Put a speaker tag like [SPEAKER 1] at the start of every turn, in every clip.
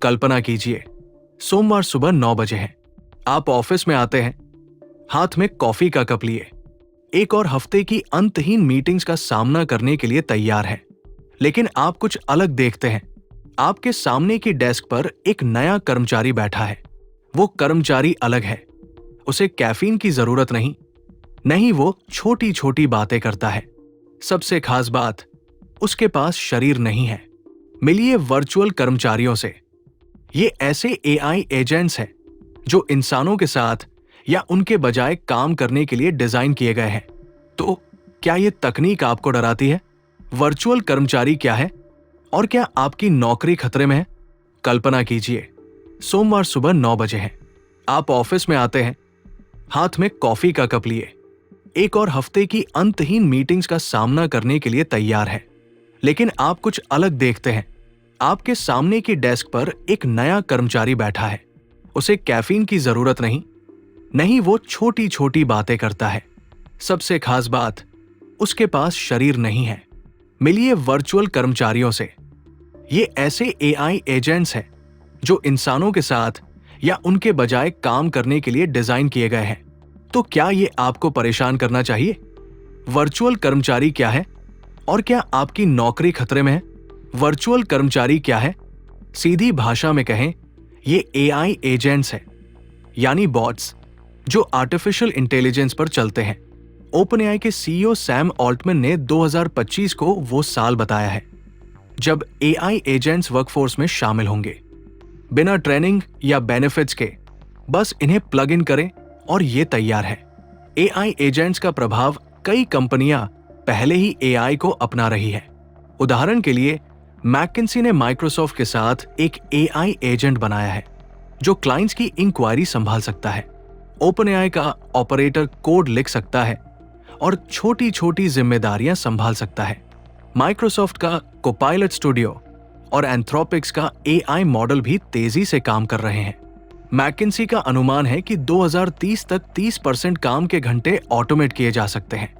[SPEAKER 1] कल्पना कीजिए, सोमवार सुबह 9 बजे है। आप ऑफिस में आते हैं, हाथ में कॉफी का कप लिए, एक और हफ्ते की अंतहीन मीटिंग्स का सामना करने के लिए तैयार हैं। लेकिन आप कुछ अलग देखते हैं। आपके सामने की डेस्क पर एक नया कर्मचारी बैठा है। वो कर्मचारी अलग है। उसे कैफीन की जरूरत नहीं, वो छोटी छोटी बातें करता है। सबसे खास बात, उसके पास शरीर नहीं है। मिलिए वर्चुअल कर्मचारियों से। ये ऐसे एआई एजेंट्स हैं जो इंसानों के साथ या उनके बजाय काम करने के लिए डिजाइन किए गए हैं। तो क्या ये तकनीक आपको डराती है? वर्चुअल कर्मचारी क्या है और क्या आपकी नौकरी खतरे में है? कल्पना कीजिए, सोमवार सुबह 9 बजे है। आप ऑफिस में आते हैं, हाथ में कॉफी का कप लिए, एक और हफ्ते की अंतहीन मीटिंग्स का सामना करने के लिए तैयार है। लेकिन आप कुछ अलग देखते हैं। आपके सामने की डेस्क पर एक नया कर्मचारी बैठा है। उसे कैफीन की जरूरत नहीं, वो छोटी छोटी बातें करता है। सबसे खास बात, उसके पास शरीर नहीं है। मिलिए वर्चुअल कर्मचारियों से। ये ऐसे एआई एजेंट्स हैं जो इंसानों के साथ या उनके बजाय काम करने के लिए डिजाइन किए गए हैं। तो क्या ये आपको परेशान करना चाहिए? वर्चुअल कर्मचारी क्या है और क्या आपकी नौकरी खतरे में है? वर्चुअल कर्मचारी क्या है? सीधी भाषा में कहें, ये एआई एजेंट्स हैं, यानी बॉट्स, जो आर्टिफिशियल इंटेलिजेंस पर चलते हैं। ओपनएआई के सीईओ सैम ऑल्टमैन ने 2025 को वो साल बताया है जब एआई एजेंट्स वर्कफोर्स में शामिल होंगे। बिना ट्रेनिंग या बेनिफिट्स के बस इन्हें प्लग इन करें और ये तैयार है। एआई एजेंट्स का प्रभाव, कई कंपनियां पहले ही एआई को अपना रही है। उदाहरण के लिए, मैकिन्सी ने माइक्रोसॉफ्ट के साथ एक एआई एजेंट बनाया है जो क्लाइंट्स की इंक्वायरी संभाल सकता है। ओपनएआई का ऑपरेटर कोड लिख सकता है और छोटी छोटी जिम्मेदारियां संभाल सकता है। माइक्रोसॉफ्ट का कोपायलट स्टूडियो और एंथ्रोपिक्स का एआई मॉडल भी तेजी से काम कर रहे हैं। मैकिन्सी का अनुमान है कि 2030 तक 30% काम के घंटे ऑटोमेट किए जा सकते हैं।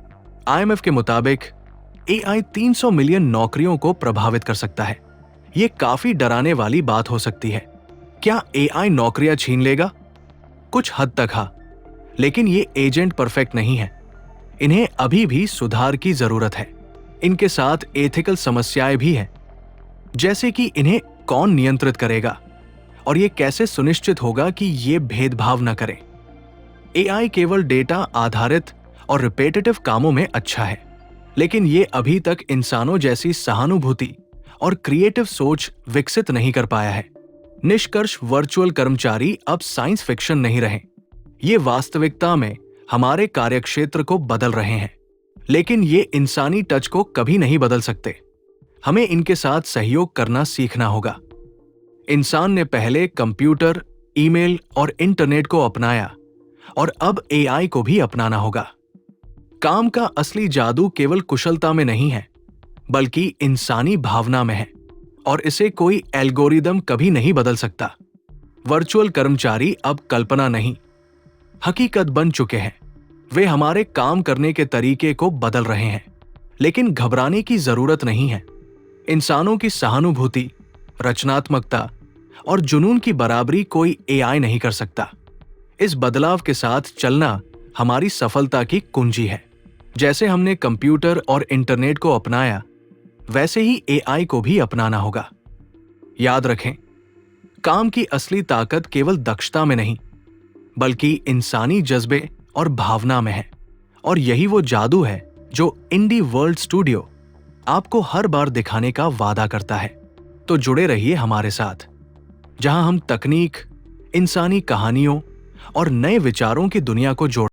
[SPEAKER 1] आईएमएफ के मुताबिक एआई 300 मिलियन नौकरियों को प्रभावित कर सकता है। ये काफी डराने वाली बात हो सकती है। क्या एआई नौकरियां छीन लेगा? कुछ हद तक हाँ, लेकिन ये एजेंट परफेक्ट नहीं है। इन्हें अभी भी सुधार की जरूरत है। इनके साथ एथिकल समस्याएं भी हैं, जैसे कि इन्हें कौन नियंत्रित करेगा और ये कैसे सुनिश्चित होगा कि ये भेदभाव न करें। एआई केवल डेटा आधारित और रिपीटेटिव कामों में अच्छा है, लेकिन ये अभी तक इंसानों जैसी सहानुभूति और क्रिएटिव सोच विकसित नहीं कर पाया है। निष्कर्ष, वर्चुअल कर्मचारी अब साइंस फिक्शन नहीं रहे। ये वास्तविकता में हमारे कार्यक्षेत्र को बदल रहे हैं, लेकिन ये इंसानी टच को कभी नहीं बदल सकते। हमें इनके साथ सहयोग करना सीखना होगा। इंसान ने पहले कंप्यूटर, ईमेल और इंटरनेट को अपनाया और अब एआई को भी अपनाना होगा। काम का असली जादू केवल कुशलता में नहीं है, बल्कि इंसानी भावना में है, और इसे कोई एल्गोरिदम कभी नहीं बदल सकता। वर्चुअल कर्मचारी अब कल्पना नहीं, हकीकत बन चुके हैं। वे हमारे काम करने के तरीके को बदल रहे हैं, लेकिन घबराने की जरूरत नहीं है। इंसानों की सहानुभूति, रचनात्मकता और जुनून की बराबरी कोई एआई नहीं कर सकता। इस बदलाव के साथ चलना हमारी सफलता की कुंजी है। जैसे हमने कंप्यूटर और इंटरनेट को अपनाया, वैसे ही एआई को भी अपनाना होगा। याद रखें, काम की असली ताकत केवल दक्षता में नहीं, बल्कि इंसानी जज्बे और भावना में है। और यही वो जादू है जो इंडी वर्ल्ड स्टूडियो आपको हर बार दिखाने का वादा करता है। तो जुड़े रहिए हमारे साथ, जहां हम तकनीक, इंसानी कहानियों और नए विचारों की दुनिया को जोड़